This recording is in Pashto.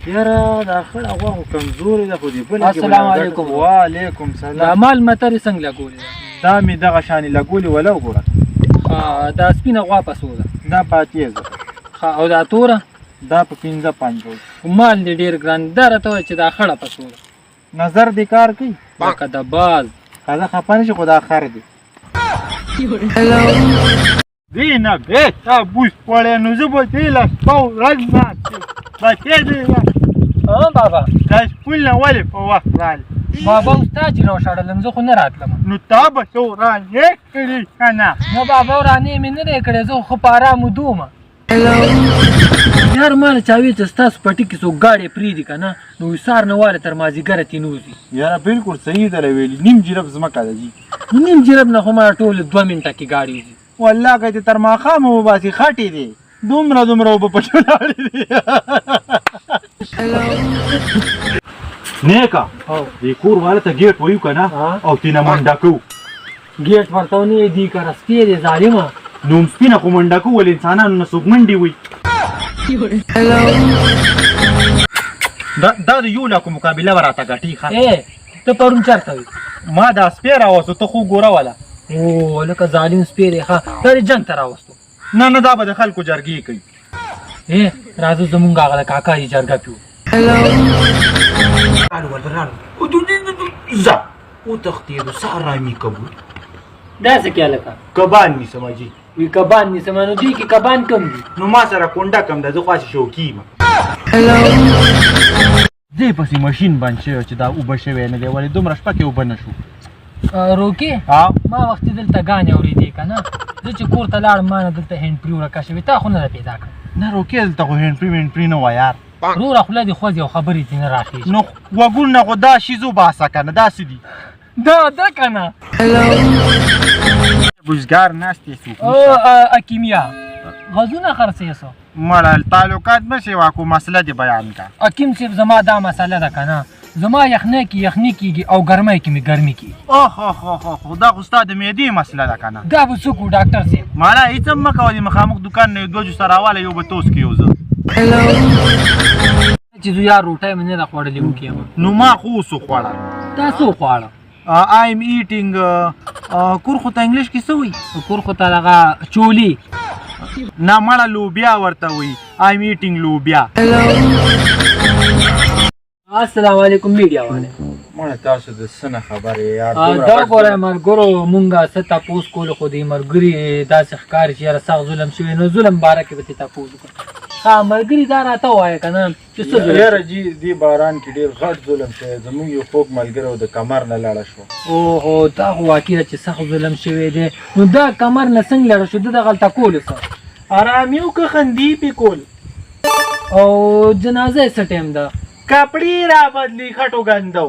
یاره دا خړه غوا خو کمزورې ده خو دې بله کې السلام علیکم. وعلیکم سلام. دا مال مترې څنګه لګولې دا مې دغه شانې لګولې وله وګوره دا سپینه غوا په څو ده دا په اتیا زره او دا توره دا په 55 مال دې ډېر ګران دا راته وایه چې دا خړه په څو ده نظر دې کار کوي لکه د باز ښځه خفه نه شي خو دا خر دی زینب تا بوس پړی نو زه به دې له شپه ورځ مات شم بچې دې بابا دا سپول نه ولې په وخت رالې بابا اوس تا چې راوشړلم زه خو نه راتلم نو تا به څه ورانې کړي که نه نه بابا ورانې مې نه دی کړی زه خو په ارام ودومه یار ماله چا وی چې ستاسو پټي کې څوک ګاډی پرېږدي که نه نو وصار نه واله تر مازدیګره تېنوځي یاره بالکل صحیح دله ویلي نیم جرب ځمکه ده جي نو نیم جرب نه خو ما ټول 2 منټه کې ګاډی وځي والله که دې تر ماښامه وباسي خټې دي دومره اوبه پټې ولاړې دي نیکه دې کور والا ته ګیټ ویو که نه او تېنه منډه کوو ګیټ ورته ونه دی که رسپې دی ظالمه نو سپینه خو منډه کوو ولې انسانانو نه څوک منډې وي دا د یو لاکو مقابله به راته ګټي ښه ته پرون چېرته وي ما دا سپی راوستو ته خو ګوره وله او لکه ظالم سپی دی ښه دا دې جنګ ته راوستو نه دا به د خلکو جرګې کوي راځه زمونږ هغه د کاکا یې جرګه پې ځه وتښتېدو سهار رامي کبو داسې کې هلکه کبان نیسم جي وي کبان نیسم نو دوی کې کبان کم دي نو ما سره کونډه کم ده زه خو شوقي یم دې پسې ماشین بند شوی چې دا اوبه شوی نه دی ولې دومره شپه کې اوبه نه شو روکې ما وختي دلته ګانې اورېدې که نه زه چې کور ته لاړم ما نه دلته هینډ پري ورکه شوې تا خو نه ده پیدا کړه نه روکې دلته خو هینډ پري نه وه یار روره خوله دې خوځي او خبرې دې نه راخېږي نو غوږونه خو دا شیزو باسه که نه داسې دي دا که نه بوزګار ناست یې څوک اکیمیا غزونه خرڅې سو مړه تعلقات مه سیوا کو مسله دې بیان کا اکیم صاحب زما دا مسله ده که نه زما یخنۍ کې یخني کېږي او ګرمۍ کې مې ګرمي کېږي خو دا خو ستا د معدې مسله ده که نه دا به څوک و ډاکټر صاحب ماړه هېڅ هم مه کوه د مخامخ دوکان نه یو 2 جوسه راواله یو به توس کې یو زه چې زه یار روټۍ مې نه ده خوړلې وکړم نو ما خو اوس وخوړه تا څه وخواړه I'm eating کور خو ته انګلیش کې څه وایي کور خو ته هغه چولي نه مړه لوبیا ورته وایي I'm eating لوبیا السلام علیکم میډیا والے مړه تاسو د څه نه خبرې یار دا ګوره ملګرو مونږه څه تپوس کولو خو دې ملګري داسې ښکاري چې یاره سخت ظلم شوی نو ظلم باره کې به ترې تپوس وکړو ملګري دا راته ووایه که نه چې څه یاره جي دې باران کې ډېر غټ ظلم شوی زموږ یو خوږ ملګری و د کمر نه لړه شوه اوهو دا خو واقع چې سخت ظلم شوی دی نو دا کمر نه څنګه لړه شو ده دغلته کولو څه آرامي وکړه خندي پې کول او جنازه یې څه ټایم ده کپړې را بدلي خټو ګندو